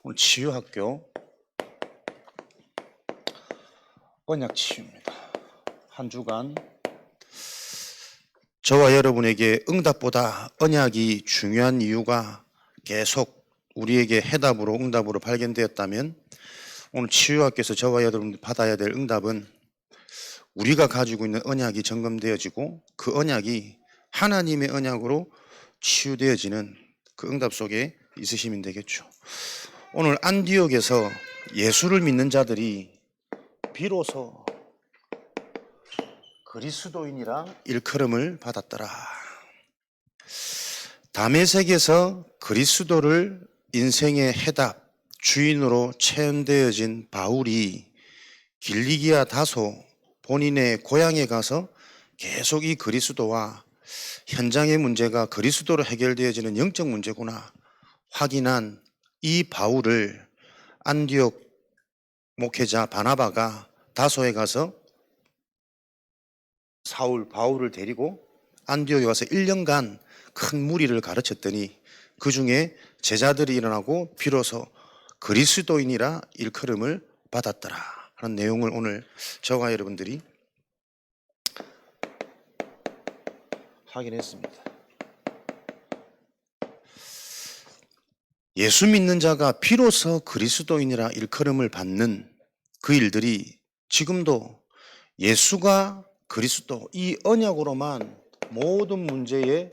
오늘 치유학교 언약치유입니다. 한 주간 저와 여러분에게 응답보다 언약이 중요한 이유가 계속 우리에게 해답으로 응답으로 발견되었다면 오늘 치유학교에서 저와 여러분들이 받아야 될 응답은 우리가 가지고 있는 언약이 점검되어지고 그 언약이 하나님의 언약으로 치유되어지는 그 응답 속에 있으시면 되겠죠. 오늘 안디옥에서 예수를 믿는 자들이 비로소 그리스도인이라 일컬음을 받았더라. 다메섹에서 그리스도를 인생의 해답, 주인으로 체험되어진 바울이 길리기아 다소 본인의 고향에 가서 계속 이 그리스도와 현장의 문제가 그리스도로 해결되어지는 영적 문제구나 확인한 이 바울을 안디옥 목회자 바나바가 다소에 가서 바울을 데리고 안디옥에 와서 1년간 큰 무리를 가르쳤더니 그 중에 제자들이 일어나고 비로소 그리스도인이라 일컬음을 받았더라 하는 내용을 오늘 저와 여러분들이 확인했습니다. 예수 믿는 자가 비로소 그리스도인이라 일컬음을 받는 그 일들이 지금도 예수가 그리스도 이 언약으로만 모든 문제의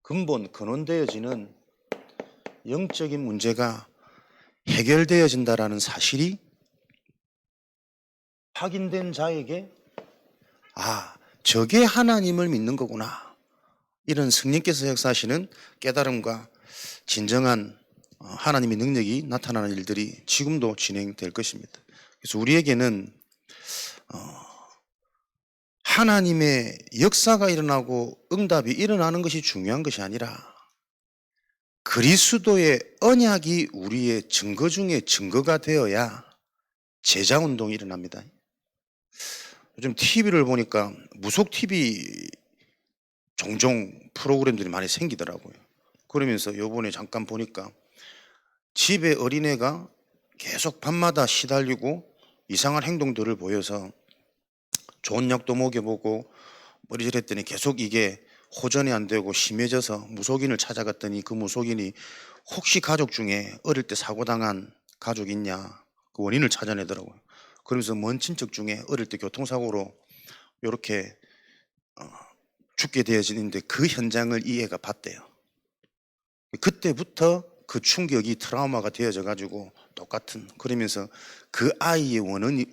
근본 근원되어지는 영적인 문제가 해결되어진다라는 사실이 확인된 자에게 저게 하나님을 믿는 거구나 이런 성령께서 역사하시는 깨달음과 진정한 하나님의 능력이 나타나는 일들이 지금도 진행될 것입니다. 그래서 우리에게는 하나님의 역사가 일어나고 응답이 일어나는 것이 중요한 것이 아니라 그리스도의 언약이 우리의 증거 중에 증거가 되어야 제자운동이 일어납니다. 요즘 TV를 보니까 무속 TV 종종 프로그램들이 많이 생기더라고요. 그러면서 요번에 잠깐 보니까 집에 어린애가 계속 밤마다 시달리고 이상한 행동들을 보여서 좋은 약도 먹여보고 머리질 했더니 계속 이게 호전이 안 되고 심해져서 무속인을 찾아갔더니 그 무속인이 혹시 가족 중에 어릴 때 사고당한 가족 있냐 그 원인을 찾아내더라고요. 그러면서 먼 친척 중에 어릴 때 교통사고로 이렇게 죽게 되어지는데 그 현장을 이 애가 봤대요. 그때부터 그 충격이 트라우마가 되어져 가지고 똑같은 그러면서 그 아이의 원혼이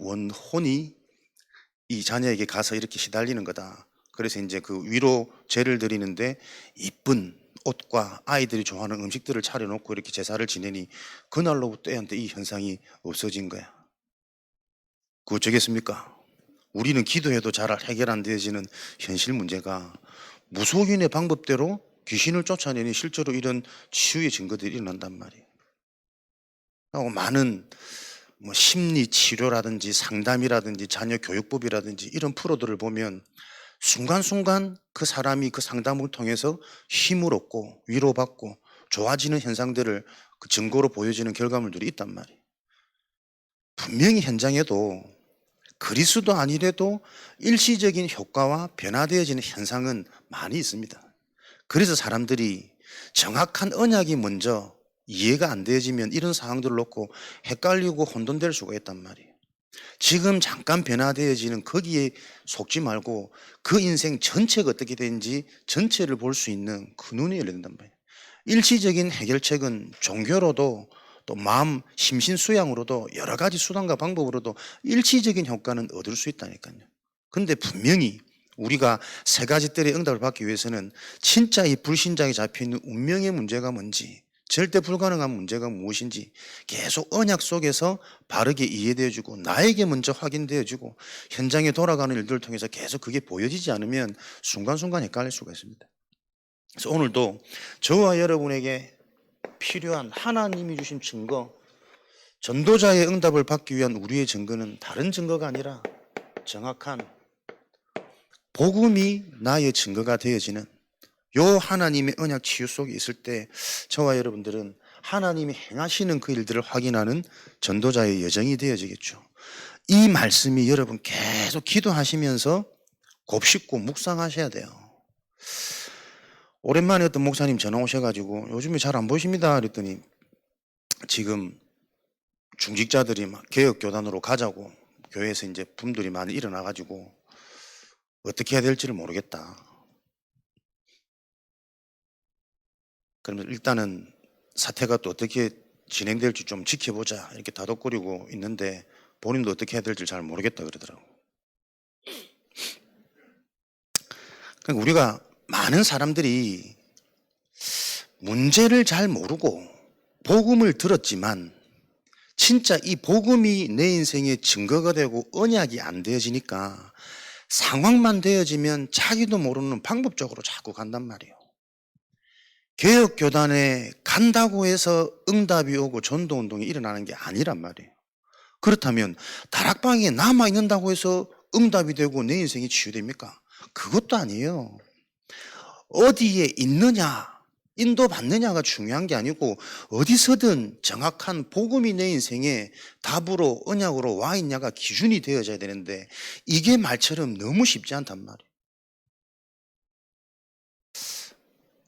이 자녀에게 가서 이렇게 시달리는 거다. 그래서 이제 그 위로 제를 드리는데 이쁜 옷과 아이들이 좋아하는 음식들을 차려놓고 이렇게 제사를 지내니 그날로부터 애한테 이 현상이 없어진 거야. 그거 어쩌겠습니까? 우리는 기도해도 잘 해결 안 되어지는 현실 문제가 무속인의 방법대로 귀신을 쫓아내니 실제로 이런 치유의 증거들이 일어난단 말이에요. 많은 심리 치료라든지 상담이라든지 자녀 교육법이라든지 이런 프로들을 보면 순간순간 그 사람이 그 상담을 통해서 힘을 얻고 위로받고 좋아지는 현상들을 그 증거로 보여지는 결과물들이 있단 말이에요. 분명히 현장에도 그리스도 아니래도 일시적인 효과와 변화되어지는 현상은 많이 있습니다. 그래서 사람들이 정확한 언약이 먼저 이해가 안 되어지면 이런 상황들을 놓고 헷갈리고 혼돈될 수가 있단 말이에요. 지금 잠깐 변화되어지는 거기에 속지 말고 그 인생 전체가 어떻게 되는지 전체를 볼 수 있는 그 눈이 열려야 된단 말이에요. 일시적인 해결책은 종교로도 또 마음 심신수양으로도 여러 가지 수단과 방법으로도 일시적인 효과는 얻을 수 있다니까요. 근데 분명히 우리가 세 가지 뜰의 응답을 받기 위해서는 진짜 이 불신장에 잡혀있는 운명의 문제가 뭔지 절대 불가능한 문제가 무엇인지 계속 언약 속에서 바르게 이해되어지고 나에게 먼저 확인되어지고 현장에 돌아가는 일들을 통해서 계속 그게 보여지지 않으면 순간순간 헷갈릴 수가 있습니다. 그래서 오늘도 저와 여러분에게 필요한 하나님이 주신 증거, 전도자의 응답을 받기 위한 우리의 증거는 다른 증거가 아니라 정확한 복음이 나의 증거가 되어지는 요 하나님의 언약 치유 속에 있을 때 저와 여러분들은 하나님이 행하시는 그 일들을 확인하는 전도자의 여정이 되어지겠죠. 이 말씀이 여러분 계속 기도하시면서 곱씹고 묵상하셔야 돼요. 오랜만에 어떤 목사님 전화 오셔가지고 요즘에 잘 안 보이십니다 그랬더니 지금 중직자들이 막 개혁교단으로 가자고 교회에서 이제 분들이 많이 일어나가지고 어떻게 해야 될지를 모르겠다. 그러면 일단은 사태가 또 어떻게 진행될지 좀 지켜보자 이렇게 다독거리고 있는데 본인도 어떻게 해야 될지 잘 모르겠다 그러더라고. 그러니까 우리가 많은 사람들이 문제를 잘 모르고 복음을 들었지만 진짜 이 복음이 내 인생의 증거가 되고 언약이 안 되어지니까 상황만 되어지면 자기도 모르는 방법적으로 자꾸 간단 말이에요. 개혁교단에 간다고 해서 응답이 오고 전도운동이 일어나는 게 아니란 말이에요. 그렇다면 다락방에 남아있는다고 해서 응답이 되고 내 인생이 치유됩니까? 그것도 아니에요. 어디에 있느냐, 인도받느냐가 중요한 게 아니고 어디서든 정확한 복음이 내 인생에 답으로 언약으로 와 있냐가 기준이 되어져야 되는데 이게 말처럼 너무 쉽지 않단 말이에요.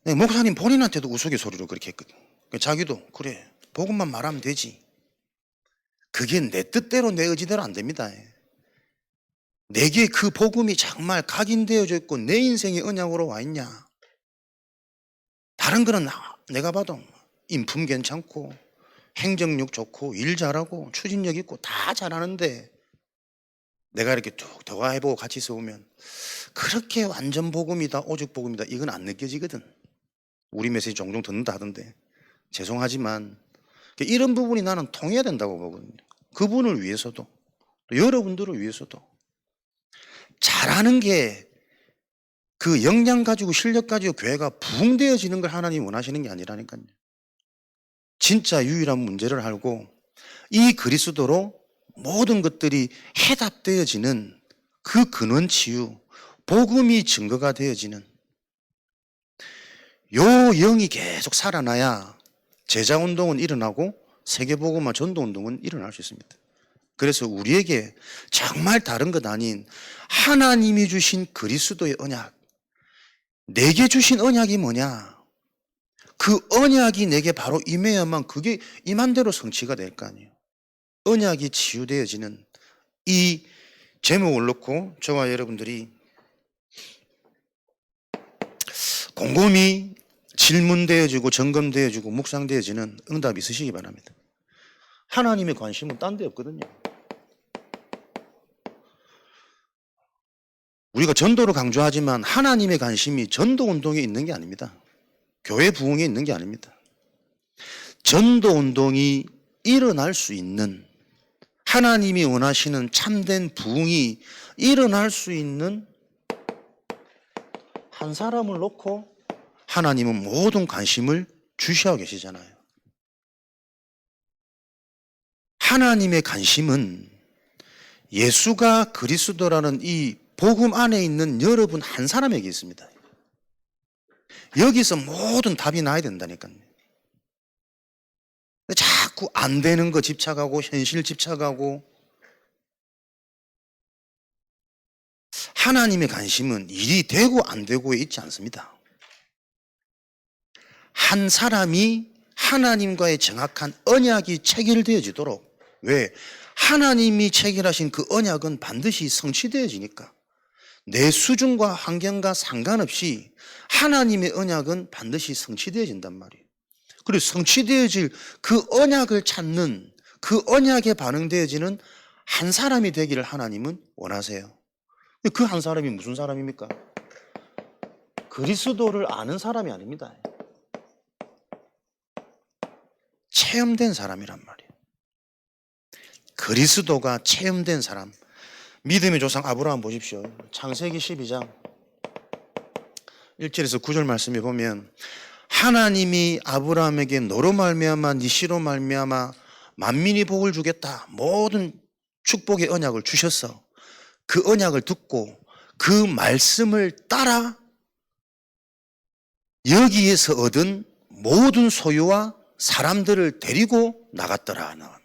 네, 목사님 본인한테도 우스갯소리로 그렇게 했거든. 자기도 그래 복음만 말하면 되지. 그게 내 뜻대로 내 의지대로 안 됩니다. 내게 그 복음이 정말 각인되어져 있고 내 인생의 언약으로 와 있냐. 다른 거는 내가 봐도 인품 괜찮고 행정력 좋고 일 잘하고 추진력 있고 다 잘하는데 내가 이렇게 쭉 대화해보고 같이 있어보면 그렇게 완전 복음이다 오직 복음이다 이건 안 느껴지거든. 우리 메시지 종종 듣는다 하던데 죄송하지만 이런 부분이 나는 통해야 된다고 보거든요. 그분을 위해서도 또 여러분들을 위해서도 잘하는 게 그 역량 가지고 실력 가지고 교회가 부흥되어지는 걸 하나님 원하시는 게 아니라니까요. 진짜 유일한 문제를 알고 이 그리스도로 모든 것들이 해답되어지는 그 근원 치유, 복음이 증거가 되어지는 요 영이 계속 살아나야 제자운동은 일어나고 세계복음화 전도운동은 일어날 수 있습니다. 그래서 우리에게 정말 다른 것 아닌 하나님이 주신 그리스도의 언약, 내게 주신 언약이 뭐냐? 그 언약이 내게 바로 임해야만 그게 임한 대로 성취가 될 거 아니에요. 언약이 치유되어지는 이 제목을 놓고 저와 여러분들이 곰곰이 질문되어지고 점검되어지고 묵상되어지는 응답이 있으시기 바랍니다. 하나님의 관심은 딴 데 없거든요. 우리가 전도를 강조하지만 하나님의 관심이 전도운동에 있는 게 아닙니다. 교회 부흥에 있는 게 아닙니다. 전도운동이 일어날 수 있는 하나님이 원하시는 참된 부흥이 일어날 수 있는 한 사람을 놓고 하나님은 모든 관심을 주시하고 계시잖아요. 하나님의 관심은 예수가 그리스도라는 이 복음 안에 있는 여러분 한 사람에게 있습니다. 여기서 모든 답이 나야 된다니까요. 자꾸 안 되는 거 집착하고 현실 집착하고 하나님의 관심은 일이 되고 안 되고에 있지 않습니다. 한 사람이 하나님과의 정확한 언약이 체결되어지도록 왜? 하나님이 체결하신 그 언약은 반드시 성취되어지니까 내 수준과 환경과 상관없이 하나님의 언약은 반드시 성취되어진단 말이에요. 그리고 성취되어질 그 언약을 찾는 그 언약에 반응되어지는 한 사람이 되기를 하나님은 원하세요. 그 한 사람이 무슨 사람입니까? 그리스도를 아는 사람이 아닙니다. 체험된 사람이란 말이에요. 그리스도가 체험된 사람. 믿음의 조상 아브라함 보십시오. 창세기 12장 1절에서 9절 말씀에 보면 하나님이 아브라함에게 너로 말미암아 네 씨로 말미암아 만민이 복을 주겠다. 모든 축복의 언약을 주셔서 그 언약을 듣고 그 말씀을 따라 여기에서 얻은 모든 소유와 사람들을 데리고 나갔더라 나옵니다.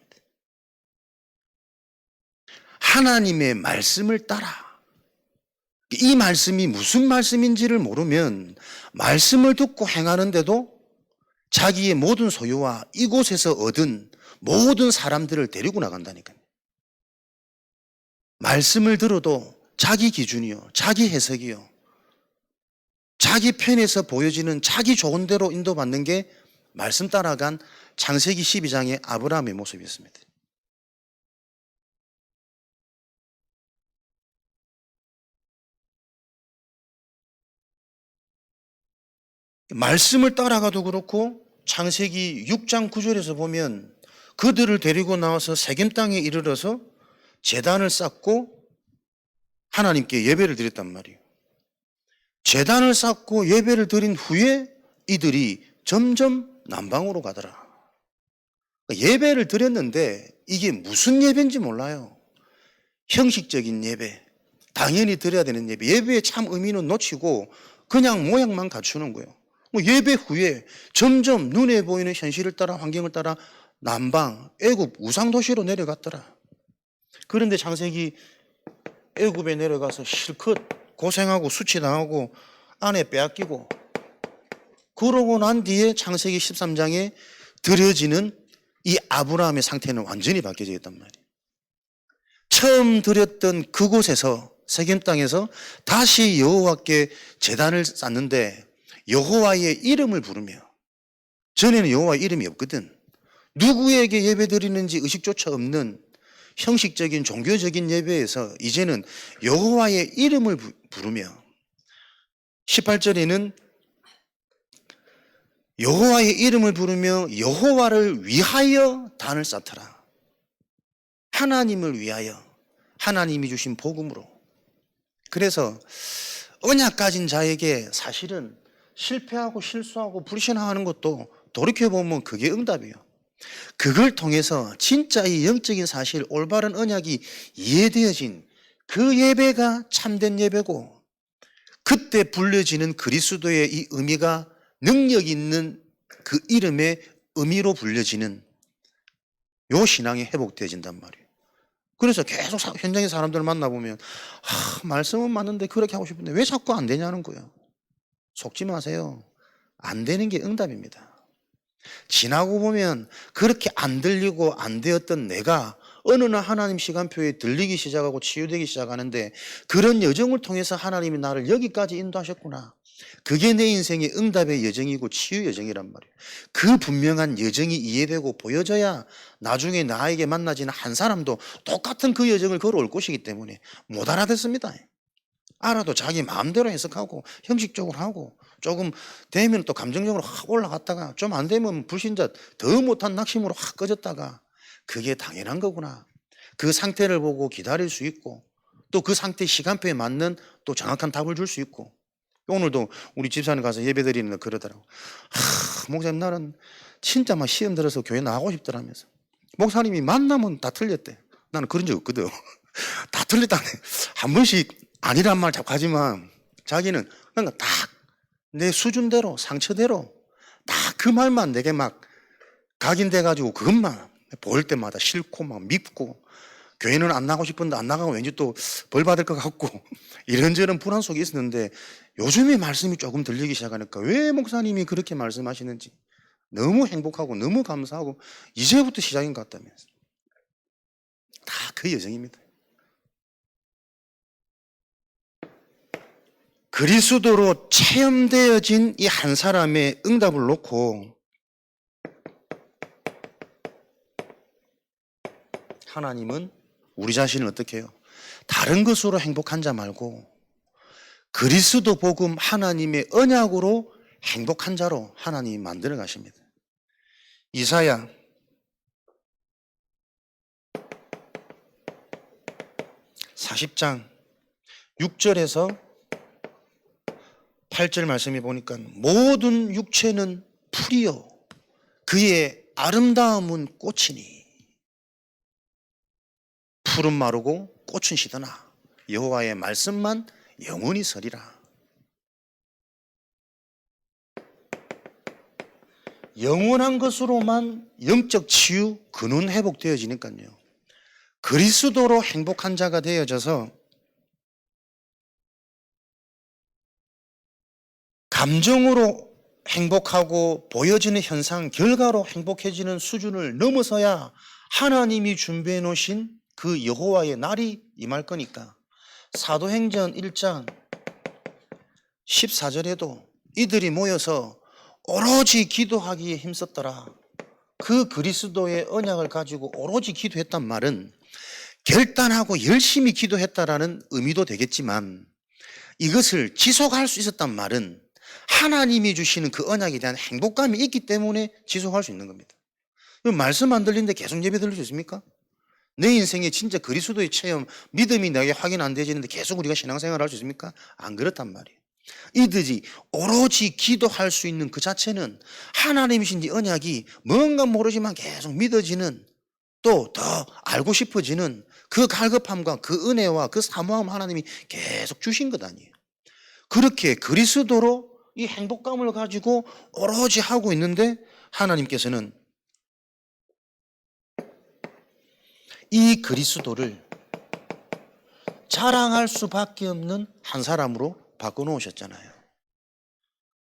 하나님의 말씀을 따라. 이 말씀이 무슨 말씀인지를 모르면 말씀을 듣고 행하는데도 자기의 모든 소유와 이곳에서 얻은 모든 사람들을 데리고 나간다니까요. 말씀을 들어도 자기 기준이요, 자기 해석이요, 자기 편에서 보여지는 자기 좋은 대로 인도받는 게 말씀 따라간 창세기 12장의 아브라함의 모습이었습니다. 말씀을 따라가도 그렇고 창세기 6장 9절에서 보면 그들을 데리고 나와서 세겜 땅에 이르러서 제단을 쌓고 하나님께 예배를 드렸단 말이에요. 제단을 쌓고 예배를 드린 후에 이들이 점점 남방으로 가더라. 예배를 드렸는데 이게 무슨 예배인지 몰라요. 형식적인 예배, 당연히 드려야 되는 예배, 예배의 참 의미는 놓치고 그냥 모양만 갖추는 거예요. 예배 후에 점점 눈에 보이는 현실을 따라 환경을 따라 남방, 애굽 우상도시로 내려갔더라. 그런데 창세기 애굽에 내려가서 실컷 고생하고 수치당하고 아내 빼앗기고 그러고 난 뒤에 창세기 13장에 드려지는 이 아브라함의 상태는 완전히 바뀌어져 있단 말이에요. 처음 드렸던 그곳에서 세겜 땅에서 다시 여호와께 제단을 쌓는데 여호와의 이름을 부르며, 전에는 여호와의 이름이 없거든. 누구에게 예배 드리는지 의식조차 없는 형식적인 종교적인 예배에서 이제는 여호와의 이름을 부르며 18절에는 여호와의 이름을 부르며 여호와를 위하여 단을 쌓더라. 하나님을 위하여, 하나님이 주신 복음으로. 그래서 언약 가진 자에게 사실은 실패하고 실수하고 불신하는 것도 돌이켜보면 그게 응답이에요. 그걸 통해서 진짜 이 영적인 사실, 올바른 언약이 이해되어진 그 예배가 참된 예배고, 그때 불려지는 그리스도의 이 의미가 능력 있는 그 이름의 의미로 불려지는 요 신앙이 회복되어진단 말이에요. 그래서 계속 현장의 사람들을 만나보면 말씀은 맞는데 그렇게 하고 싶은데 왜 자꾸 안 되냐는 거예요. 속지 마세요. 안 되는 게 응답입니다. 지나고 보면 그렇게 안 들리고 안 되었던 내가 어느 날 하나님 시간표에 들리기 시작하고 치유되기 시작하는데, 그런 여정을 통해서 하나님이 나를 여기까지 인도하셨구나. 그게 내 인생의 응답의 여정이고 치유 여정이란 말이에요. 그 분명한 여정이 이해되고 보여져야 나중에 나에게 만나지는 한 사람도 똑같은 그 여정을 걸어올 것이기 때문에 못 알아듣습니다. 알아도 자기 마음대로 해석하고 형식적으로 하고 조금 되면 또 감정적으로 확 올라갔다가 좀 안 되면 불신자 더 못한 낙심으로 확 꺼졌다가, 그게 당연한 거구나. 그 상태를 보고 기다릴 수 있고 또 그 상태 시간표에 맞는 또 정확한 답을 줄 수 있고. 오늘도 우리 집사님 가서 예배 드리는 거 그러더라고. 목사님 나는 진짜 막 시험 들어서 교회 나가고 싶더라면서. 목사님이 만나면 다 틀렸대. 나는 그런 적 없거든. 다 틀렸다네. 한 번씩 아니란 말 자꾸 하지만 자기는 그러니까 딱 내 수준대로 상처대로 딱 그 말만 내게 막 각인돼가지고 그것만 볼 때마다 싫고 막 밉고, 교회는 안 나가고 싶은데 안 나가고 왠지 또 벌 받을 것 같고 이런저런 불안 속에 있었는데, 요즘에 말씀이 조금 들리기 시작하니까 왜 목사님이 그렇게 말씀하시는지 너무 행복하고 너무 감사하고 이제부터 시작인 것 같다면서. 다 그 여정입니다. 그리스도로 체험되어진 이 한 사람의 응답을 놓고 하나님은 우리 자신을 어떻게 해요? 다른 것으로 행복한 자 말고 그리스도 복음 하나님의 언약으로 행복한 자로 하나님이 만들어 가십니다. 이사야 40장 6절에서 8절 말씀해 보니까 모든 육체는 풀이요 그의 아름다움은 꽃이니 풀은 마르고 꽃은 시드나 여호와의 말씀만 영원히 서리라. 영원한 것으로만 영적 치유, 근원 회복되어지니까요. 그리스도로 행복한 자가 되어져서 감정으로 행복하고 보여지는 현상, 결과로 행복해지는 수준을 넘어서야 하나님이 준비해 놓으신 그 여호와의 날이 임할 거니까. 사도행전 1장 14절에도 이들이 모여서 오로지 기도하기에 힘썼더라. 그 그리스도의 언약을 가지고 오로지 기도했단 말은 결단하고 열심히 기도했다라는 의미도 되겠지만, 이것을 지속할 수 있었단 말은 하나님이 주시는 그 언약에 대한 행복감이 있기 때문에 지속할 수 있는 겁니다. 말씀 안 들리는데 계속 예배 들릴 수 있습니까? 내 인생에 진짜 그리스도의 체험, 믿음이 내게 확인 안 되지는데 계속 우리가 신앙생활을 할 수 있습니까? 안 그렇단 말이에요. 이들이 오로지 기도할 수 있는 그 자체는 하나님이신 이 언약이 뭔가 모르지만 계속 믿어지는, 또 더 알고 싶어지는 그 갈급함과 그 은혜와 그 사모함 하나님이 계속 주신 것 아니에요. 그렇게 그리스도로 이 행복감을 가지고 오로지 하고 있는데, 하나님께서는 이 그리스도를 자랑할 수밖에 없는 한 사람으로 바꿔놓으셨잖아요.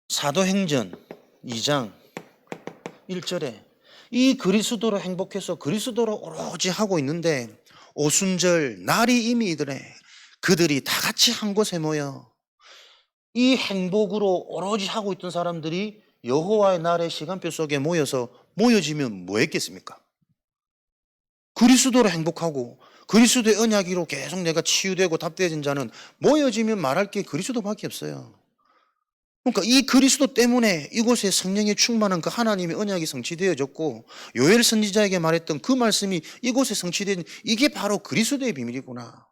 사도행전 2장 1절에 이 그리스도로 행복해서 그리스도로 오로지 하고 있는데, 오순절 날이 이미 이르네 그들이 다 같이 한 곳에 모여 이 행복으로 오로지 하고 있던 사람들이 여호와의 날의 시간표 속에 모여지면 뭐 했겠습니까? 그리스도로 행복하고 그리스도의 언약으로 계속 내가 치유되고 답되어진 자는 모여지면 말할 게 그리스도밖에 없어요. 그러니까 이 그리스도 때문에 이곳에 성령의 충만한 그 하나님의 언약이 성취되어졌고, 요엘 선지자에게 말했던 그 말씀이 이곳에 성취된, 이게 바로 그리스도의 비밀이구나.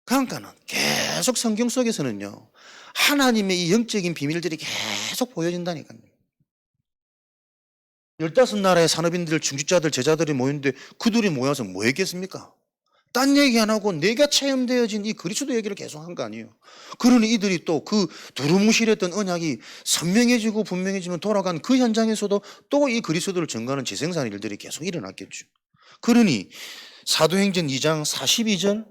그러니까는 계속 성경 속에서는요, 하나님의 이 영적인 비밀들이 계속 보여진다니까요. 15나라의 산업인들, 중직자들, 제자들이 모였는데 그들이 모여서 뭐 했겠습니까? 딴 얘기 안 하고 내가 체험되어진 이 그리스도 얘기를 계속 한 거 아니에요. 그러니 이들이 또 그 두루뭉실했던 언약이 선명해지고 분명해지면 돌아간 그 현장에서도 또 이 그리스도를 증거하는 지생산 일들이 계속 일어났겠죠. 그러니 사도행전 2장 42절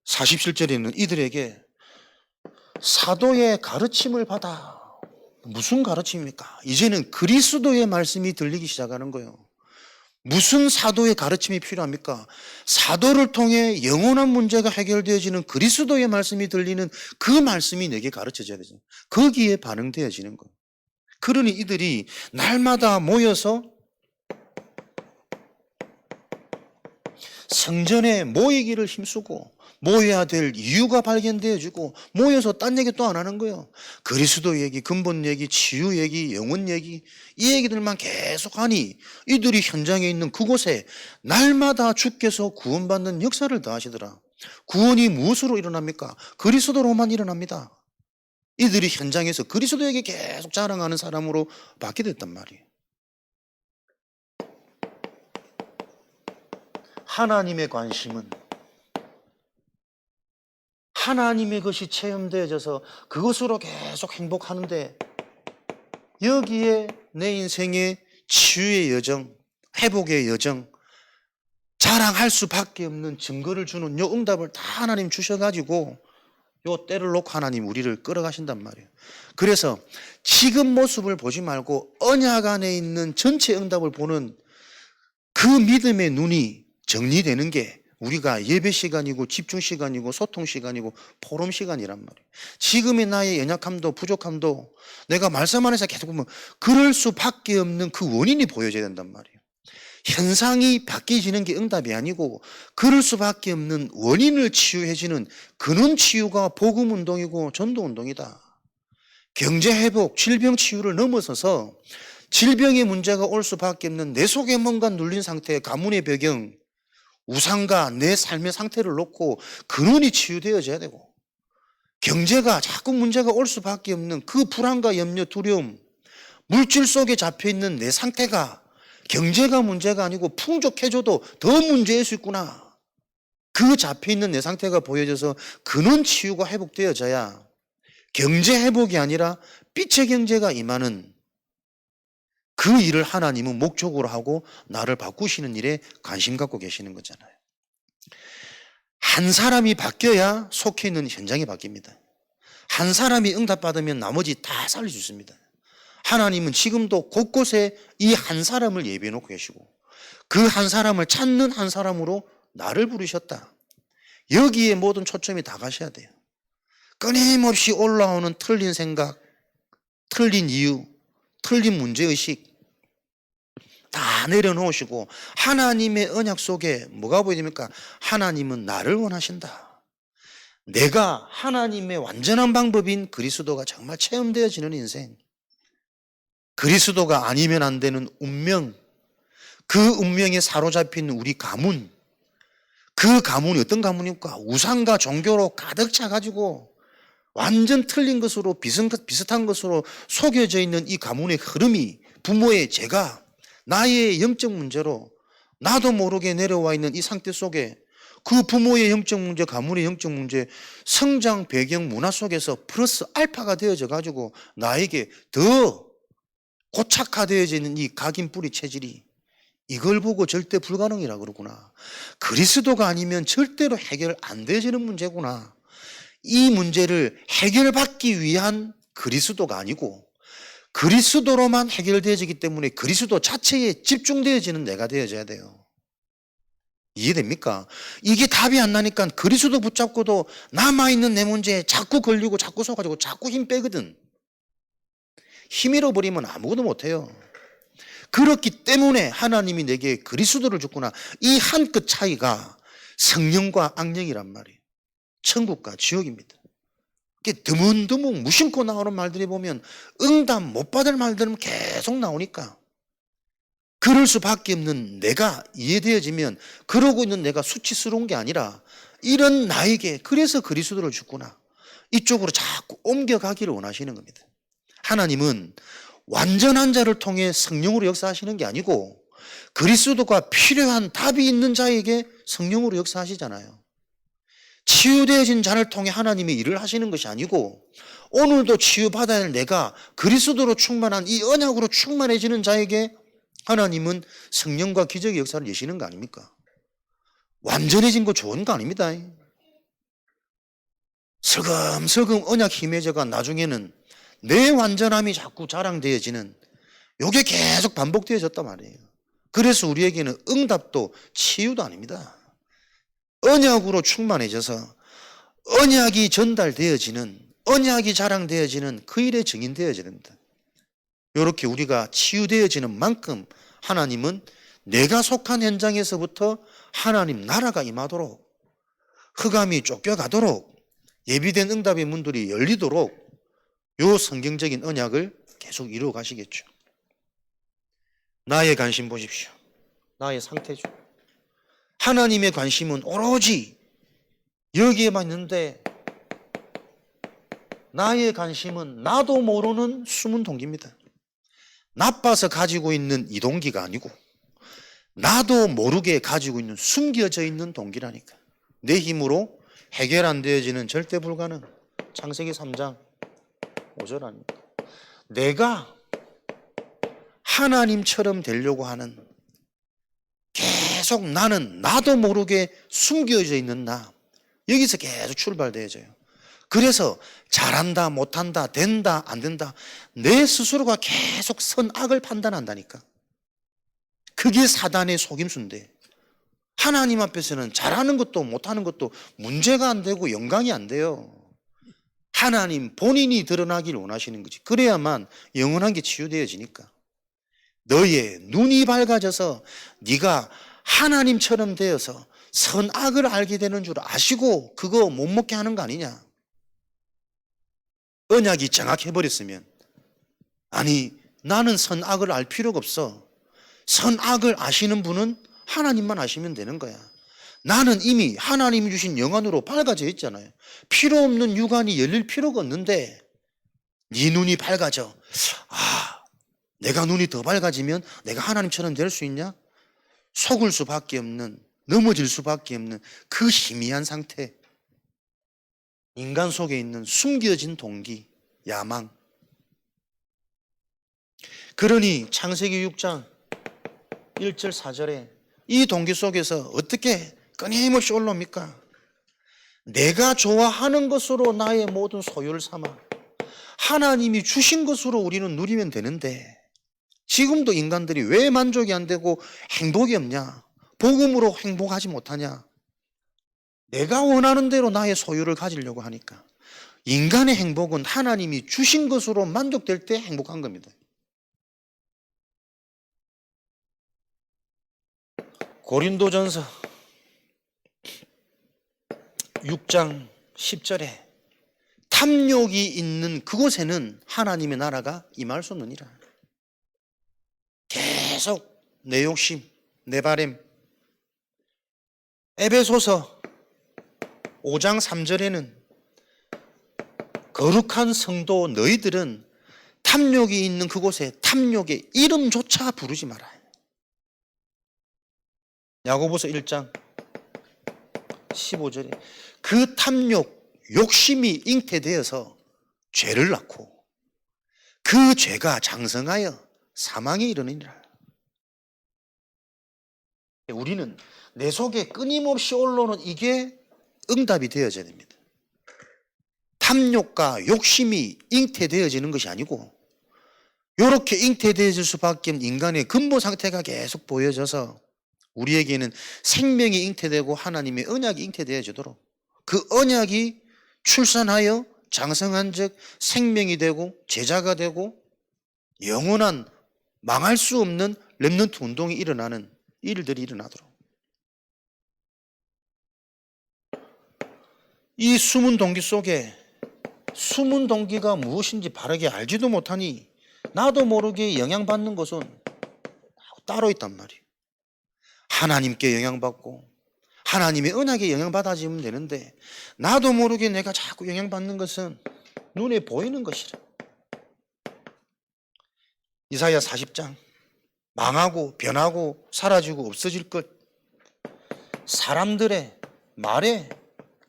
47절에는 이들에게 사도의 가르침을 받아. 무슨 가르침입니까? 이제는 그리스도의 말씀이 들리기 시작하는 거예요. 무슨 사도의 가르침이 필요합니까? 사도를 통해 영원한 문제가 해결되어지는 그리스도의 말씀이 들리는 그 말씀이 내게 가르쳐져야 되죠. 거기에 반응되어지는 거예요. 그러니 이들이 날마다 모여서 성전에 모이기를 힘쓰고 모여야 될 이유가 발견되어지고 모여서 딴 얘기 또 안 하는 거예요. 그리스도 얘기, 근본 얘기, 치유 얘기, 영혼 얘기, 이 얘기들만 계속 하니 이들이 현장에 있는 그곳에 날마다 주께서 구원받는 역사를 더하시더라. 구원이 무엇으로 일어납니까? 그리스도로만 일어납니다. 이들이 현장에서 그리스도 얘기 계속 자랑하는 사람으로 받게 됐단 말이에요. 하나님의 관심은 하나님의 것이 체험되어져서 그것으로 계속 행복하는데, 여기에 내 인생의 치유의 여정, 회복의 여정, 자랑할 수밖에 없는 증거를 주는 요 응답을 다 하나님 주셔가지고 요 때를 놓고 하나님 우리를 끌어가신단 말이에요. 그래서 지금 모습을 보지 말고 언약 안에 있는 전체 응답을 보는 그 믿음의 눈이 정리되는 게 우리가 예배 시간이고 집중 시간이고 소통 시간이고 포럼 시간이란 말이에요. 지금의 나의 연약함도 부족함도 내가 말씀 안에서 계속 보면 그럴 수밖에 없는 그 원인이 보여져야 된단 말이에요. 현상이 바뀌어지는 게 응답이 아니고 그럴 수밖에 없는 원인을 치유해주는 근원 치유가 복음 운동이고 전도 운동이다. 경제 회복, 질병 치유를 넘어서서 질병의 문제가 올 수밖에 없는 내 속에 뭔가 눌린 상태의 가문의 배경, 우상과 내 삶의 상태를 놓고 근원이 치유되어져야 되고, 경제가 자꾸 문제가 올 수밖에 없는 그 불안과 염려, 두려움, 물질 속에 잡혀있는 내 상태가 경제가 문제가 아니고 풍족해져도 더 문제일 수 있구나. 그 잡혀있는 내 상태가 보여져서 근원 치유가 회복되어져야 경제 회복이 아니라 빛의 경제가 임하는 그 일을 하나님은 목적으로 하고 나를 바꾸시는 일에 관심 갖고 계시는 거잖아요. 한 사람이 바뀌어야 속해 있는 현장이 바뀝니다. 한 사람이 응답받으면 나머지 다 살릴 수 있습니다. 하나님은 지금도 곳곳에 이 한 사람을 예비해 놓고 계시고 그 한 사람을 찾는 한 사람으로 나를 부르셨다. 여기에 모든 초점이 다 가셔야 돼요. 끊임없이 올라오는 틀린 생각, 틀린 이유, 틀린 문제의식 다 내려놓으시고 하나님의 언약 속에 뭐가 보여집니까? 하나님은 나를 원하신다. 내가 하나님의 완전한 방법인 그리스도가 정말 체험되어지는 인생, 그리스도가 아니면 안 되는 운명, 그 운명에 사로잡힌 우리 가문, 그 가문이 어떤 가문입니까? 우상과 종교로 가득 차가지고 완전 틀린 것으로 비슷한 것으로 속여져 있는 이 가문의 흐름이 부모의 죄가 나의 영적 문제로 나도 모르게 내려와 있는 이 상태 속에 그 부모의 영적 문제, 가문의 영적 문제, 성장 배경 문화 속에서 플러스 알파가 되어져 가지고 나에게 더 고착화되어져 있는 이 각인 뿌리 체질이 이걸 보고 절대 불가능이라 그러구나. 그리스도가 아니면 절대로 해결 안 되어지는 문제구나. 이 문제를 해결받기 위한 그리스도가 아니고 그리스도로만 해결되어지기 때문에 그리스도 자체에 집중되어지는 내가 되어져야 돼요. 이해됩니까? 이게 답이 안 나니까 그리스도 붙잡고도 남아있는 내 문제에 자꾸 걸리고 자꾸 속아지고 자꾸 힘 빼거든. 힘 잃어버리면 아무것도 못해요. 그렇기 때문에 하나님이 내게 그리스도를 줬구나. 이 한 끗 차이가 성령과 악령이란 말이에요. 천국과 지옥입니다. 드문드문 무심코 나오는 말들이 보면 응답 못 받을 말들은 계속 나오니까 그럴 수밖에 없는 내가 이해되어지면 그러고 있는 내가 수치스러운 게 아니라 이런 나에게 그래서 그리스도를 줬구나. 이쪽으로 자꾸 옮겨가기를 원하시는 겁니다. 하나님은 완전한 자를 통해 성령으로 역사하시는 게 아니고 그리스도가 필요한 답이 있는 자에게 성령으로 역사하시잖아요. 치유되어진 자를 통해 하나님이 일을 하시는 것이 아니고 오늘도 치유받아야 할 내가 그리스도로 충만한 이 언약으로 충만해지는 자에게 하나님은 성령과 기적의 역사를 여시는 거 아닙니까? 완전해진 거 좋은 거 아닙니다. 슬금슬금 언약 힘해져가 나중에는 내 완전함이 자꾸 자랑되어지는 이게 계속 반복되어졌단 말이에요. 그래서 우리에게는 응답도 치유도 아닙니다. 언약으로 충만해져서 언약이 전달되어지는, 언약이 자랑되어지는 그 일에 증인되어집니다. 이렇게 우리가 치유되어지는 만큼 하나님은 내가 속한 현장에서부터 하나님 나라가 임하도록, 흑암이 쫓겨가도록, 예비된 응답의 문들이 열리도록 요 성경적인 언약을 계속 이루어 가시겠죠. 나의 관심 보십시오. 나의 상태죠. 하나님의 관심은 오로지 여기에만 있는데 나의 관심은 나도 모르는 숨은 동기입니다. 나빠서 가지고 있는 이 동기가 아니고 나도 모르게 가지고 있는 숨겨져 있는 동기라니까. 내 힘으로 해결 안 되어지는 절대 불가능. 창세기 3장 5절 아닙니까? 내가 하나님처럼 되려고 하는 계속 나는 나도 모르게 숨겨져 있는 나, 여기서 계속 출발되어져요. 그래서 잘한다 못한다 된다 안 된다 내 스스로가 계속 선악을 판단한다니까. 그게 사단의 속임수인데 하나님 앞에서는 잘하는 것도 못하는 것도 문제가 안 되고 영광이 안 돼요. 하나님 본인이 드러나기를 원하시는 거지. 그래야만 영원한 게 치유되어지니까. 너의 눈이 밝아져서 네가 하나님처럼 되어서 선악을 알게 되는 줄 아시고 그거 못 먹게 하는 거 아니냐. 언약이 정확해버렸으면 아니 나는 선악을 알 필요가 없어. 선악을 아시는 분은 하나님만 아시면 되는 거야. 나는 이미 하나님이 주신 영안으로 밝아져 있잖아요. 필요 없는 육안이 열릴 필요가 없는데 네 눈이 밝아져. 내가 눈이 더 밝아지면 내가 하나님처럼 될 수 있냐? 속을 수밖에 없는, 넘어질 수밖에 없는 그 희미한 상태. 인간 속에 있는 숨겨진 동기, 야망. 그러니 창세기 6장 1절 4절에 이 동기 속에서 어떻게 끊임없이 올라옵니까? 내가 좋아하는 것으로 나의 모든 소유를 삼아 하나님이 주신 것으로 우리는 누리면 되는데 지금도 인간들이 왜 만족이 안 되고 행복이 없냐? 복음으로 행복하지 못하냐? 내가 원하는 대로 나의 소유를 가지려고 하니까. 인간의 행복은 하나님이 주신 것으로 만족될 때 행복한 겁니다. 고린도전서 6장 10절에 탐욕이 있는 그곳에는 하나님의 나라가 임할 수 없느니라. 계속 내 욕심, 내 바램. 에베소서 5장 3절에는 거룩한 성도 너희들은 탐욕이 있는 그곳에 탐욕의 이름조차 부르지 마라. 야고보서 1장 15절에 그 탐욕, 욕심이 잉태되어서 죄를 낳고 그 죄가 장성하여 사망에 이르느니라. 우리는 내 속에 끊임없이 올라오는 이게 응답이 되어져야 됩니다. 탐욕과 욕심이 잉태되어지는 것이 아니고 이렇게 잉태되어질 수밖에 없는 인간의 근본 상태가 계속 보여져서 우리에게는 생명이 잉태되고 하나님의 언약이 잉태되어지도록 그 언약이 출산하여 장성한 즉 생명이 되고 제자가 되고 영원한 망할 수 없는 렘넌트 운동이 일어나는 일들이 일어나도록 이 숨은 동기 속에 숨은 동기가 무엇인지 바르게 알지도 못하니 나도 모르게 영향받는 것은 따로 있단 말이에요. 하나님께 영향받고 하나님의 언약에 영향받아지면 되는데 나도 모르게 내가 자꾸 영향받는 것은 눈에 보이는 것이라. 이사야 40장 망하고 변하고 사라지고 없어질 것 사람들의 말에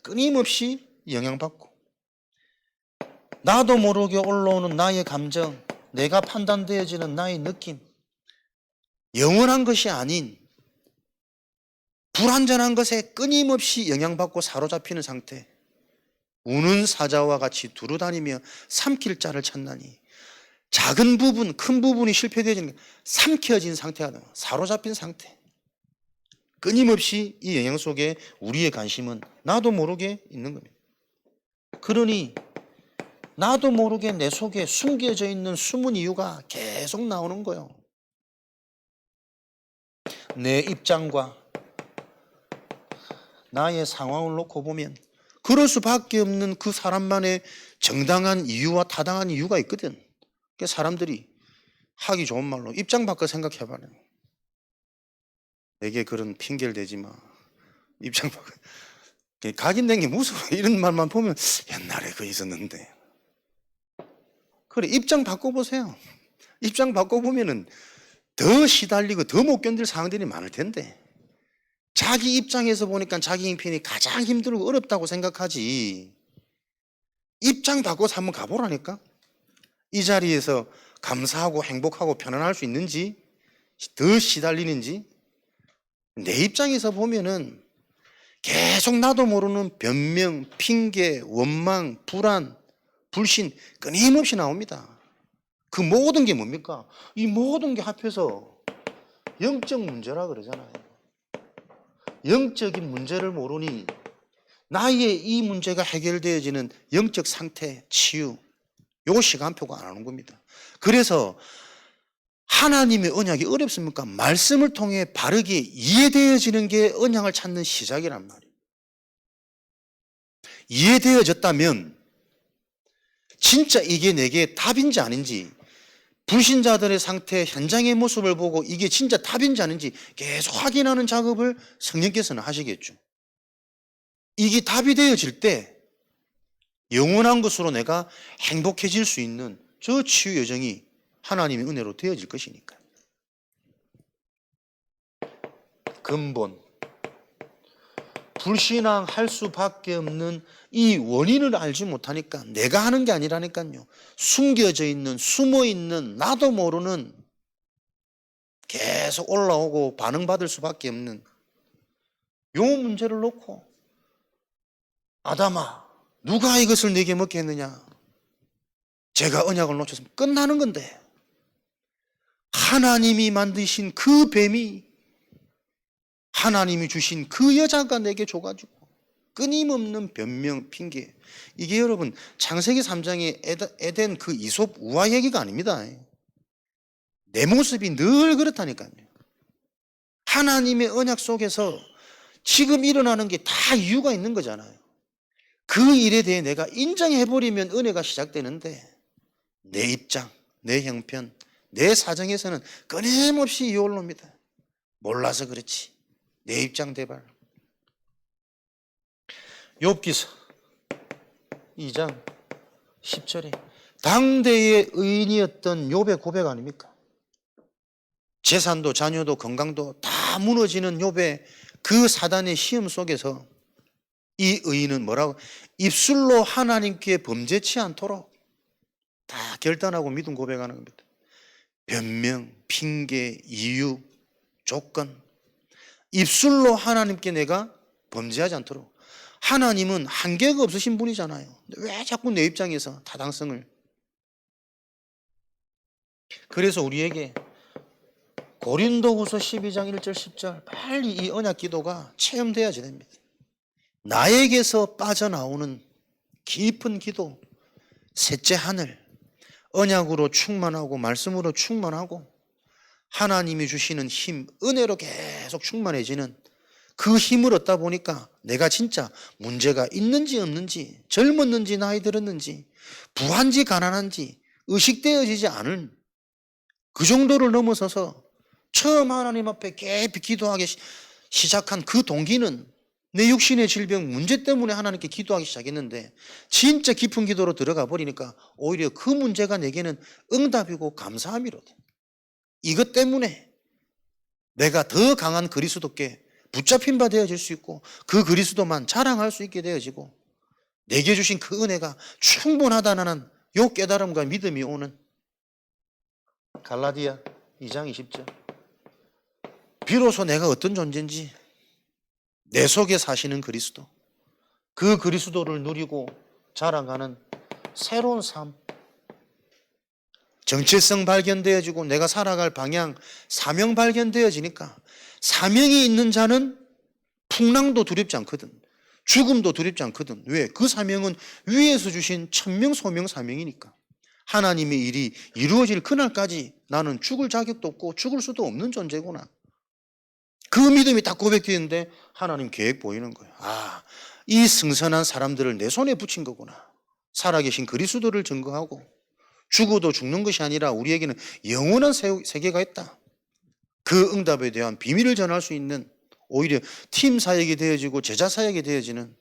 끊임없이 영향받고 나도 모르게 올라오는 나의 감정 내가 판단되어지는 나의 느낌 영원한 것이 아닌 불완전한 것에 끊임없이 영향받고 사로잡히는 상태 우는 사자와 같이 두루다니며 삼킬 자를 찾나니 작은 부분 큰 부분이 실패되어지는 삼켜진 상태가 나와 사로잡힌 상태 끊임없이 이 영향 속에 우리의 관심은 나도 모르게 있는 겁니다. 그러니 나도 모르게 내 속에 숨겨져 있는 숨은 이유가 계속 나오는 거예요. 내 입장과 나의 상황을 놓고 보면 그럴 수밖에 없는 그 사람만의 정당한 이유와 타당한 이유가 있거든. 그러니까 사람들이 하기 좋은 말로 입장 바꿔 생각해봐요. 내게 그런 핑계를 대지 마. 입장 바꿔. 각인된 게 무서워. 이런 말만 보면 옛날에 그 있었는데. 그래 입장 바꿔보세요. 입장 바꿔보면은 더 시달리고 더 못 견딜 상황들이 많을 텐데 자기 입장에서 보니까 자기 형편이 가장 힘들고 어렵다고 생각하지 입장 바꿔서 한번 가보라니까. 이 자리에서 감사하고 행복하고 편안할 수 있는지 더 시달리는지 내 입장에서 보면은 계속 나도 모르는 변명, 핑계, 원망, 불안, 불신 끊임없이 나옵니다. 그 모든 게 뭡니까? 이 모든 게 합해서 영적 문제라 그러잖아요. 영적인 문제를 모르니 나의 이 문제가 해결되어지는 영적 상태, 치유 요거 시간표가 안 오는 겁니다. 그래서 하나님의 언약이 어렵습니까? 말씀을 통해 바르게 이해되어지는 게 언약을 찾는 시작이란 말이에요. 이해되어졌다면 진짜 이게 내게 답인지 아닌지 불신자들의 상태, 현장의 모습을 보고 이게 진짜 답인지 아닌지 계속 확인하는 작업을 성령께서는 하시겠죠. 이게 답이 되어질 때 영원한 것으로 내가 행복해질 수 있는 저 치유 여정이 하나님의 은혜로 되어질 것이니까. 근본 불신앙할 수밖에 없는 이 원인을 알지 못하니까 내가 하는 게 아니라니까요. 숨겨져 있는, 숨어 있는, 나도 모르는 계속 올라오고 반응받을 수밖에 없는 요 문제를 놓고 아담아, 누가 이것을 네게 먹게 했느냐? 제가 언약을 놓쳤으면 끝나는 건데 하나님이 만드신 그 뱀이 하나님이 주신 그 여자가 내게 줘가지고 끊임없는 변명, 핑계. 이게 여러분 창세기 3장의 에덴 그 이솝 우화 얘기가 아닙니다. 내 모습이 늘 그렇다니까요. 하나님의 언약 속에서 지금 일어나는 게 다 이유가 있는 거잖아요. 그 일에 대해 내가 인정해버리면 은혜가 시작되는데 내 입장, 내 형편, 내 사정에서는 끊임없이 이올옵니다. 몰라서 그렇지. 내 입장 대발. 욥기서 2장 10절에 당대의 의인이었던 욥의 고백 아닙니까? 재산도 자녀도 건강도 다 무너지는 욥의 그 사단의 시험 속에서 이 의인은 뭐라고? 입술로 하나님께 범죄치 않도록 다 결단하고 믿음 고백하는 겁니다. 변명, 핑계, 이유, 조건. 입술로 하나님께 내가 범죄하지 않도록. 하나님은 한계가 없으신 분이잖아요. 왜 자꾸 내 입장에서 타당성을. 그래서 우리에게 고린도후서 12장 1절 10절 빨리 이 언약 기도가 체험돼야지 됩니다. 나에게서 빠져나오는 깊은 기도, 셋째 하늘, 언약으로 충만하고 말씀으로 충만하고 하나님이 주시는 힘, 은혜로 계속 충만해지는 그 힘을 얻다 보니까 내가 진짜 문제가 있는지 없는지, 젊었는지 나이 들었는지, 부한지 가난한지 의식되어지지 않은 그 정도를 넘어서서 처음 하나님 앞에 깊이 기도하기 시작한 그 동기는 내 육신의 질병 문제 때문에 하나님께 기도하기 시작했는데 진짜 깊은 기도로 들어가 버리니까 오히려 그 문제가 내게는 응답이고 감사함이로다. 이것 때문에 내가 더 강한 그리스도께 붙잡힌 바 되어질 수 있고 그 그리스도만 자랑할 수 있게 되어지고 내게 주신 그 은혜가 충분하다는 요 깨달음과 믿음이 오는 갈라디아 2장 20절. 비로소 내가 어떤 존재인지 내 속에 사시는 그리스도, 그 그리스도를 누리고 자랑하는 새로운 삶, 정체성 발견되어지고 내가 살아갈 방향, 사명 발견되어지니까 사명이 있는 자는 풍랑도 두렵지 않거든. 죽음도 두렵지 않거든. 왜? 그 사명은 위에서 주신 천명 소명 사명이니까. 하나님의 일이 이루어질 그날까지 나는 죽을 자격도 없고 죽을 수도 없는 존재구나. 그 믿음이 딱 고백되는데 하나님 계획 보이는 거예요. 아, 이 승선한 사람들을 내 손에 붙인 거구나. 살아계신 그리스도를 증거하고 죽어도 죽는 것이 아니라 우리에게는 영원한 세계가 있다. 그 응답에 대한 비밀을 전할 수 있는 오히려 팀 사역이 되어지고 제자 사역이 되어지는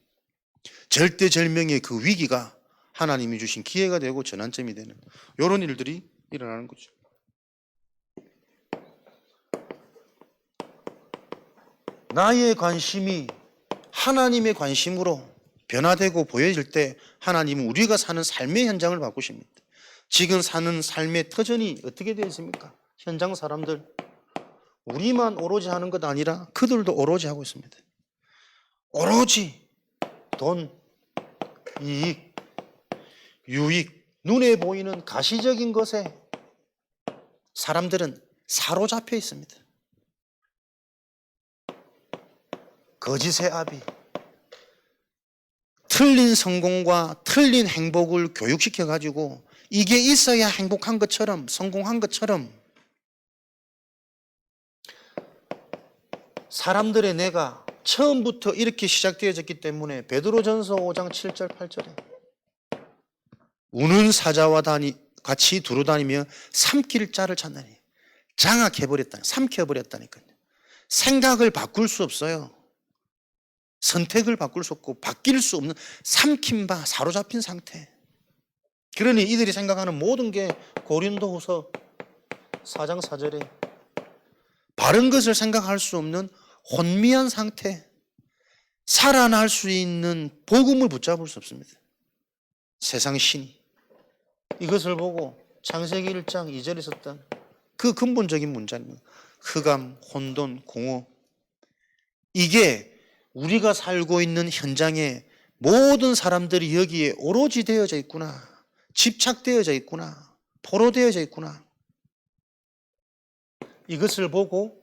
절대절명의 그 위기가 하나님이 주신 기회가 되고 전환점이 되는 이런 일들이 일어나는 거죠. 나의 관심이 하나님의 관심으로 변화되고 보여질 때 하나님은 우리가 사는 삶의 현장을 바꾸십니다. 지금 사는 삶의 터전이 어떻게 되어 있습니까? 현장 사람들 우리만 오로지 하는 것 아니라 그들도 오로지 하고 있습니다. 오로지 돈, 이익, 유익, 눈에 보이는 가시적인 것에 사람들은 사로잡혀 있습니다. 거짓의 아비, 틀린 성공과 틀린 행복을 교육시켜 가지고 이게 있어야 행복한 것처럼 성공한 것처럼 사람들의 뇌가 처음부터 이렇게 시작되어졌기 때문에 베드로전서 5장 7절 8절에 우는 사자와 같이 두루다니며 삼킬 자를 찾나니 장악해버렸다, 삼켜버렸다니까요. 생각을 바꿀 수 없어요. 선택을 바꿀 수 없고 바뀔 수 없는 삼킨 바 사로잡힌 상태. 그러니 이들이 생각하는 모든 게 고린도후서 4장 4절에 바른 것을 생각할 수 없는 혼미한 상태, 살아날 수 있는 복음을 붙잡을 수 없습니다. 세상 신이. 이것을 보고 창세기 1장 2절에 썼던 그 근본적인 문제입니다. 흑암, 혼돈, 공허. 이게 우리가 살고 있는 현장에 모든 사람들이 여기에 오로지 되어져 있구나. 집착되어져 있구나. 포로되어져 있구나. 이것을 보고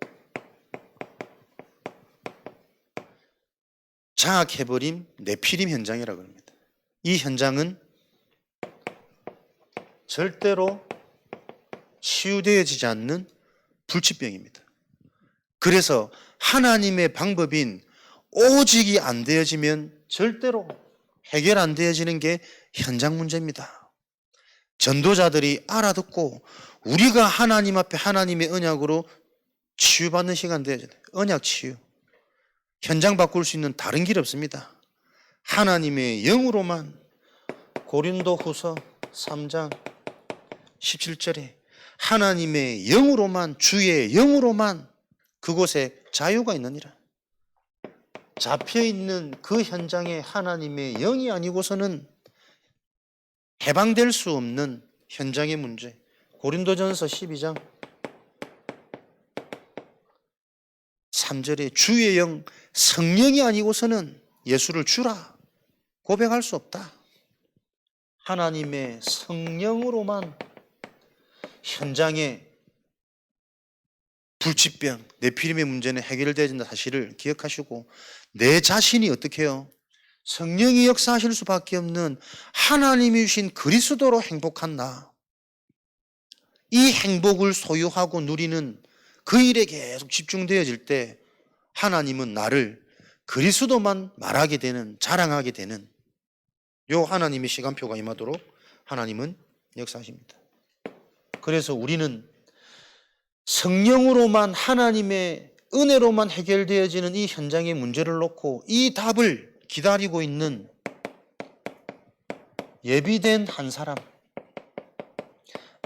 장악해버린 네피림 현장이라고 합니다. 이 현장은 절대로 치유되어지지 않는 불치병입니다. 그래서 하나님의 방법인 오직이 안 되어지면 절대로 해결 안 되어지는 게 현장 문제입니다. 전도자들이 알아듣고 우리가 하나님 앞에 하나님의 언약으로 치유받는 시간 되어야 돼요. 언약 치유. 현장 바꿀 수 있는 다른 길 없습니다. 하나님의 영으로만. 고린도후서 3장 17절에 하나님의 영으로만, 주의 영으로만 그곳에 자유가 있느니라. 잡혀있는 그 현장에 하나님의 영이 아니고서는 해방될 수 없는 현장의 문제. 고린도전서 12장 3절에 주의 영, 성령이 아니고서는 예수를 주라 고백할 수 없다. 하나님의 성령으로만 현장의 불치병, 네피림의 문제는 해결되어진다 사실을 기억하시고, 내 자신이 어떻게 해요? 성령이 역사하실 수밖에 없는 하나님이 주신 그리스도로 행복한 나, 이 행복을 소유하고 누리는 그 일에 계속 집중되어질 때 하나님은 나를 그리스도만 말하게 되는, 자랑하게 되는 요 하나님의 시간표가 임하도록 하나님은 역사하십니다. 그래서 우리는 성령으로만, 하나님의 은혜로만 해결되어지는 이 현장의 문제를 놓고 이 답을 기다리고 있는 예비된 한 사람,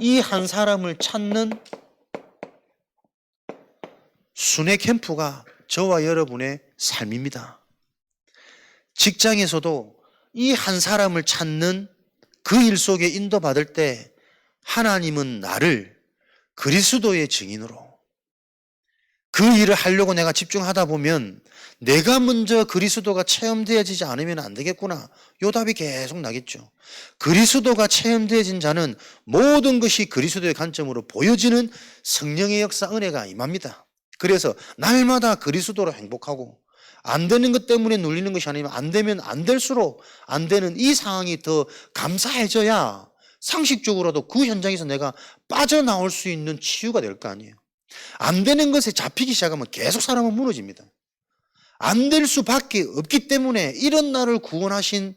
이 한 사람을 찾는 순회 캠프가 저와 여러분의 삶입니다. 직장에서도 이 한 사람을 찾는 그 일 속에 인도받을 때 하나님은 나를 그리스도의 증인으로, 그 일을 하려고 내가 집중하다 보면 내가 먼저 그리스도가 체험되어지지 않으면 안 되겠구나, 요 답이 계속 나겠죠. 그리스도가 체험되어진 자는 모든 것이 그리스도의 관점으로 보여지는 성령의 역사, 은혜가 임합니다. 그래서 날마다 그리스도로 행복하고, 안 되는 것 때문에 눌리는 것이 아니면 안 되면 안 될수록 안 되는 이 상황이 더 감사해져야 상식적으로도 그 현장에서 내가 빠져나올 수 있는 치유가 될 거 아니에요. 안 되는 것에 잡히기 시작하면 계속 사람은 무너집니다. 안 될 수밖에 없기 때문에 이런 나를 구원하신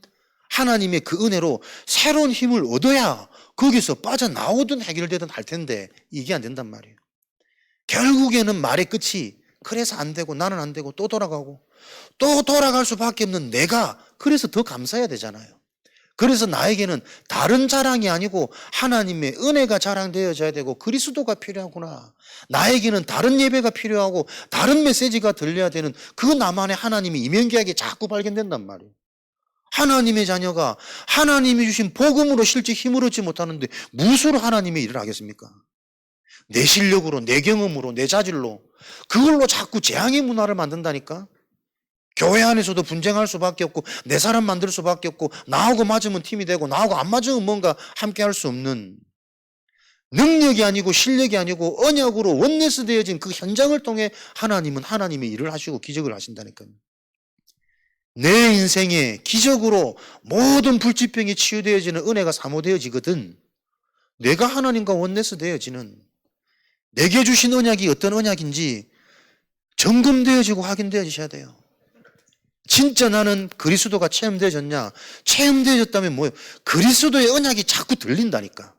하나님의 그 은혜로 새로운 힘을 얻어야 거기서 빠져나오든 해결되든 할 텐데 이게 안 된단 말이에요. 결국에는 말의 끝이 그래서 안 되고 나는 안 되고 또 돌아가고 또 돌아갈 수밖에 없는 내가, 그래서 더 감사해야 되잖아요. 그래서 나에게는 다른 자랑이 아니고 하나님의 은혜가 자랑되어져야 되고 그리스도가 필요하구나. 나에게는 다른 예배가 필요하고 다른 메시지가 들려야 되는 그 나만의 하나님이 이면계약에 자꾸 발견된단 말이에요. 하나님의 자녀가 하나님이 주신 복음으로 실제 힘을 얻지 못하는데 무엇으로 하나님의 일을 하겠습니까? 내 실력으로, 내 경험으로, 내 자질로, 그걸로 자꾸 재앙의 문화를 만든다니까. 교회 안에서도 분쟁할 수밖에 없고 내 사람 만들 수밖에 없고 나하고 맞으면 팀이 되고 나하고 안 맞으면 뭔가 함께 할 수 없는, 능력이 아니고 실력이 아니고 언약으로 원네스 되어진 그 현장을 통해 하나님은 하나님의 일을 하시고 기적을 하신다니까요. 내 인생에 기적으로 모든 불치병이 치유되어지는 은혜가 사모되어지거든. 내가 하나님과 원네스 되어지는, 내게 주신 언약이 어떤 언약인지 점검되어지고 확인되어지셔야 돼요. 진짜 나는 그리스도가 체험되어졌냐? 체험되어졌다면 뭐예요? 그리스도의 언약이 자꾸 들린다니까.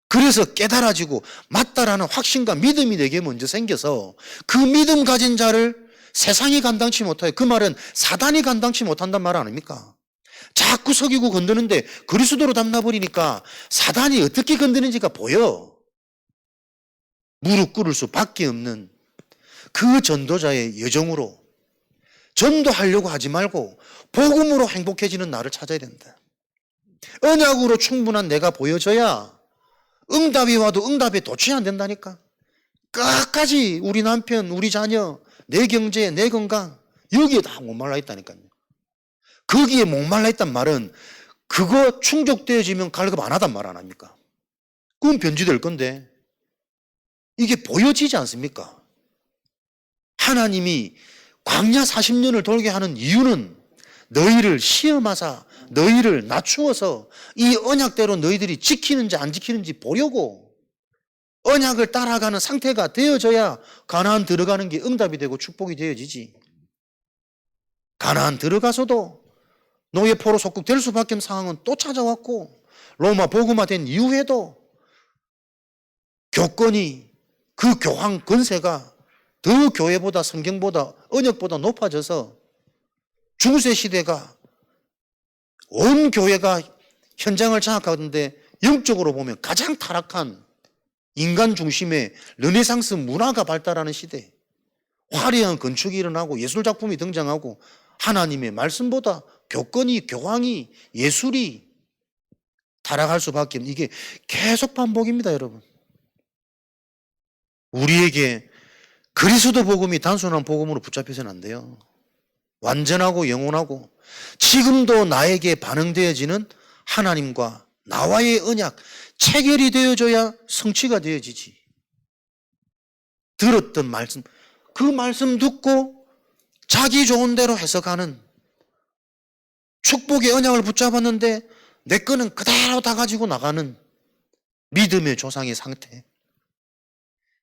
그래서 깨달아지고 맞다라는 확신과 믿음이 내게 먼저 생겨서 그 믿음 가진 자를 세상이 감당치 못해요. 그 말은 사단이 감당치 못한단 말 아닙니까? 자꾸 속이고 건드는데 그리스도로 담나버리니까 사단이 어떻게 건드는지가 보여. 무릎 꿇을 수밖에 없는 그 전도자의 여정으로 전도하려고 하지 말고 복음으로 행복해지는 나를 찾아야 된다. 언약으로 충분한 내가 보여져야 응답이 와도 응답에 도취 안 된다니까. 끝까지 우리 남편, 우리 자녀, 내 경제, 내 건강 여기에 다 목말라 있다니까요. 거기에 목말라 있단 말은 그거 충족되어지면 갈급 안 하단 말 안 합니까? 그건 변질될 건데 이게 보여지지 않습니까? 하나님이 광야 40년을 돌게 하는 이유는 너희를 시험하사 너희를 낮추어서 이 언약대로 너희들이 지키는지 안 지키는지 보려고 언약을 따라가는 상태가 되어져야 가나안 들어가는 게 응답이 되고 축복이 되어지지. 가나안 들어가서도 노예 포로 속국될 수밖에 없는 상황은 또 찾아왔고 로마 복음화된 이후에도 교권이 그 교황 권세가 더 교회보다 성경보다 언약보다 높아져서 중세 시대가 온 교회가 현장을 장악하는데 영적으로 보면 가장 타락한 인간 중심의 르네상스 문화가 발달하는 시대, 화려한 건축이 일어나고 예술작품이 등장하고 하나님의 말씀보다 교권이 교황이 예술이 타락할 수밖에 없는 이게 계속 반복입니다. 여러분, 우리에게 그리스도 복음이 단순한 복음으로 붙잡혀서는 안 돼요. 완전하고 영원하고 지금도 나에게 반응되어지는 하나님과 나와의 언약 체결이 되어져야 성취가 되어지지. 들었던 말씀, 그 말씀 듣고 자기 좋은 대로 해석하는 축복의 언약을 붙잡았는데 내 거는 그대로 다 가지고 나가는 믿음의 조상의 상태.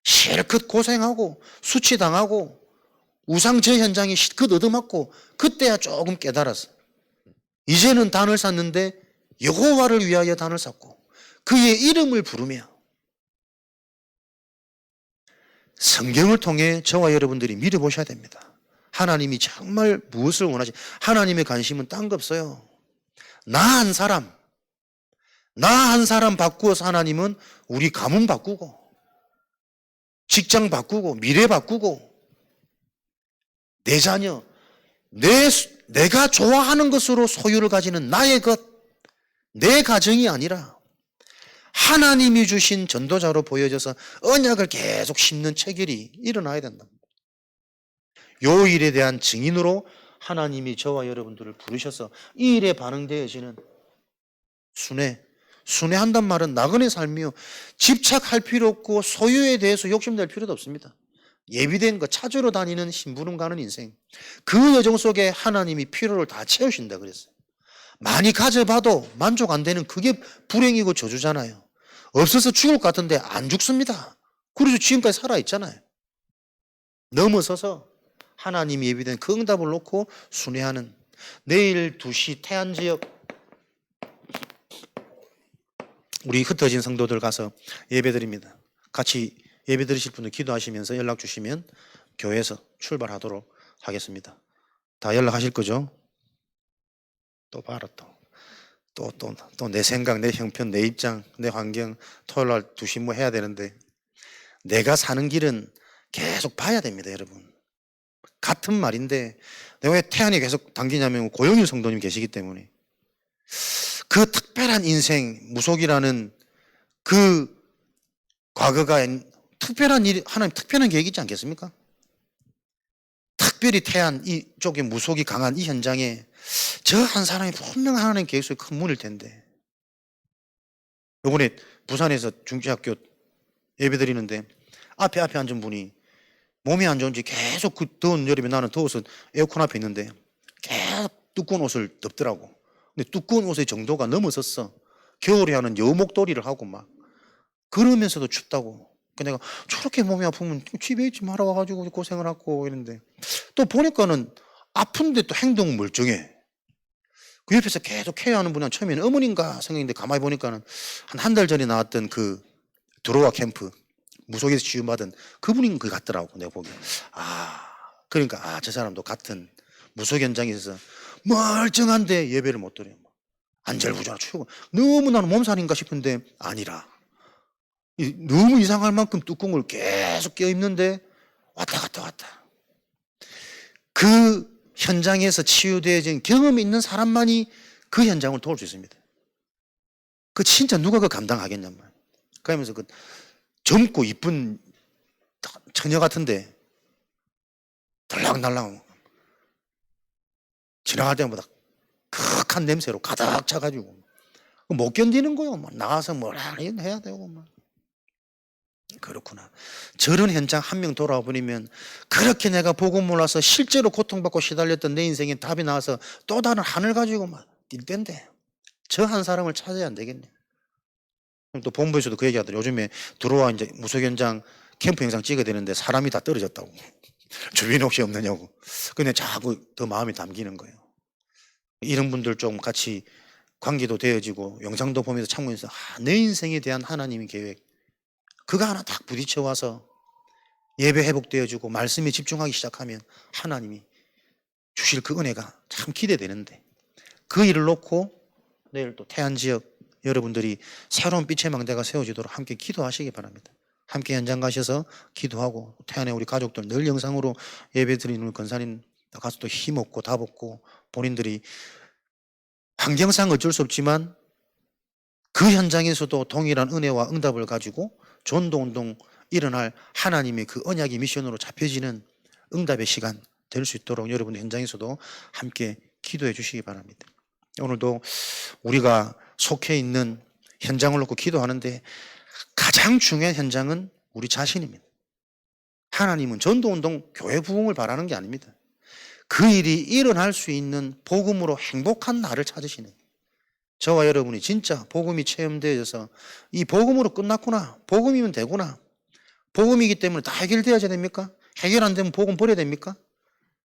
실컷 고생하고 수치당하고 우상제 현장이 실컷 얻어맞고 그때야 조금 깨달았어. 이제는 단을 샀는데 여호와를 위하여 단을 샀고 그의 이름을 부르며 성경을 통해 저와 여러분들이 믿어보셔야 됩니다. 하나님이 정말 무엇을 원하지? 하나님의 관심은 딴 거 없어요. 나 한 사람 바꾸어서 하나님은 우리 가문 바꾸고 직장 바꾸고 미래 바꾸고 내 자녀, 내가 좋아하는 것으로 소유를 가지는 나의 것, 내 가정이 아니라 하나님이 주신 전도자로 보여져서 언약을 계속 심는 체결이 일어나야 된다. 요 일에 대한 증인으로 하나님이 저와 여러분들을 부르셔서 이 일에 반응되어지는 순회한단 말은 나그네 삶이요. 집착할 필요 없고 소유에 대해서 욕심낼 필요도 없습니다. 예비된 거 찾으러 다니는 심부름 가는 인생. 그 여정 속에 하나님이 필요를 다 채우신다 그랬어요. 많이 가져봐도 만족 안 되는 그게 불행이고 저주잖아요. 없어서 죽을 것 같은데 안 죽습니다. 그래서 지금까지 살아있잖아요. 넘어서서 하나님이 예비된 그 응답을 놓고 순회하는 내일 2시 태안지역 우리 흩어진 성도들 가서 예배드립니다. 같이 예배 드리실 분들 기도하시면서 연락 주시면 교회에서 출발하도록 하겠습니다. 다 연락하실 거죠? 또 봐라 또 내 생각, 내 형편, 내 입장, 내 환경 토요일 날 2시 뭐 해야 되는데 내가 사는 길은 계속 봐야 됩니다. 여러분 같은 말인데 내가 왜 태안이 계속 당기냐면 고영일 성도님 계시기 때문에 그 특별한 인생 무속이라는 그 과거가 특별한 일, 하나님 특별한 계획이 있지 않겠습니까? 특별히 태안 이쪽에 무속이 강한 이 현장에 저 한 사람이 분명 하나님 계획 속에 큰 문일 텐데 요번에 부산에서 중지학교 예배 드리는데 앞에 앉은 분이 몸이 안 좋은지 계속 그 더운 여름에 나는 더워서 에어컨 앞에 있는데 계속 두꺼운 옷을 덮더라고. 근데 두꺼운 옷의 정도가 넘어섰어. 겨울에 하는 여목도리를 하고 막 그러면서도 춥다고. 내가 저렇게 몸이 아프면 집에 있지 말아 와가지고 고생을 하고 이랬는데 또 보니까는 아픈데 또 행동 멀쩡해. 그 옆에서 계속 케어하는 분은 처음에는 어머니인가 생각했는데 가만히 보니까는 한 달 전에 나왔던 그 드로아 캠프 무속에서 지원받은 그분인 것 같더라고. 내가 보기에 그러니까 저 사람도 같은 무속 현장에 있어서 멀쩡한데 예배를 못 드려요. 안절부절 추고 너무 나는 몸살인가 싶은데 아니라 너무 이상할 만큼 뚜껑을 계속 껴입는데 왔다 갔다 그 현장에서 치유되어진 경험이 있는 사람만이 그 현장을 도울 수 있습니다. 그 진짜 누가 그 감당하겠냔 말이에요. 그러면서 그 젊고 이쁜 처녀 같은데 들락날락 지나갈 때마다 극한 냄새로 가득 차가지고 못 견디는 거예요. 나가서 뭐라 해야 되고. 그렇구나. 저런 현장 한 명 돌아와 버리면 그렇게 내가 복음 몰라서 실제로 고통받고 시달렸던 내 인생에 답이 나와서 또 다른 하늘 가지고 막 뛸 텐데 저 한 사람을 찾아야 안 되겠네. 또 본부에서도 그 얘기하더라고요. 요즘에 들어와 이제 무속 현장 캠프 영상 찍어야 되는데 사람이 다 떨어졌다고. 주변에 혹시 없느냐고. 근데 자꾸 더 마음이 담기는 거예요. 이런 분들 좀 같이 관계도 되어지고 영상도 보면서 참고해서 내 인생에 대한 하나님의 계획 그거 하나 딱 부딪혀 와서 예배 회복되어지고 말씀에 집중하기 시작하면 하나님이 주실 그 은혜가 참 기대되는데 그 일을 놓고 내일 또 태안 지역 여러분들이 새로운 빛의 망대가 세워지도록 함께 기도하시기 바랍니다. 함께 현장 가셔서 기도하고 태안의 우리 가족들 늘 영상으로 예배 드리는 권사님 가서 또 힘없고 답없고 본인들이 환경상 어쩔 수 없지만 그 현장에서도 동일한 은혜와 응답을 가지고 전도운동 일어날 하나님의 그 언약의 미션으로 잡혀지는 응답의 시간 될 수 있도록 여러분 현장에서도 함께 기도해 주시기 바랍니다. 오늘도 우리가 속해 있는 현장을 놓고 기도하는데 가장 중요한 현장은 우리 자신입니다. 하나님은 전도운동 교회 부흥을 바라는 게 아닙니다. 그 일이 일어날 수 있는 복음으로 행복한 나를 찾으시는 저와 여러분이 진짜 복음이 체험되어져서 이 복음으로 끝났구나. 복음이면 되구나. 복음이기 때문에 다 해결되어야 됩니까? 해결 안 되면 복음 버려야 됩니까?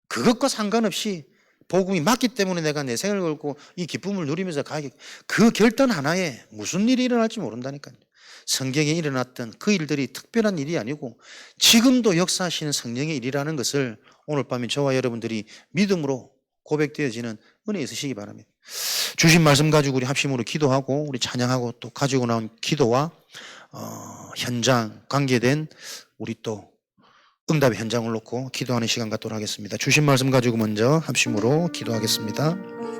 그것과 상관없이 복음이 맞기 때문에 내가 내 생을 걸고 이 기쁨을 누리면서 가게 그 결단 하나에 무슨 일이 일어날지 모른다니까요. 성경에 일어났던 그 일들이 특별한 일이 아니고 지금도 역사하시는 성령의 일이라는 것을 오늘 밤에 저와 여러분들이 믿음으로 고백되어지는 은혜 있으시기 바랍니다. 주신 말씀 가지고 우리 합심으로 기도하고 우리 찬양하고 또 가지고 나온 기도와 현장 관계된 우리 또 응답의 현장을 놓고 기도하는 시간 갖도록 하겠습니다. 주신 말씀 가지고 먼저 합심으로 기도하겠습니다.